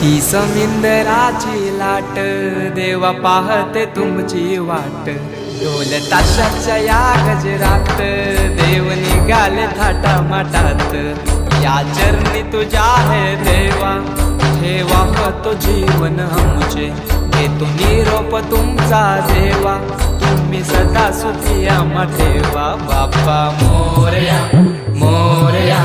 ही समिंदराची लाट देवा पाहते तुमची वाट। ढोल ताशाच्या या गजरात देव निघाले थाटामाटात। या चरणी तुझ्या है देवा ठेवा तो जीवन आमचे। घेतो निरोप तुमचा देवा तुम्ही सदा सुखी आम्हा ठेवा। बाप्पा मोरया मोरया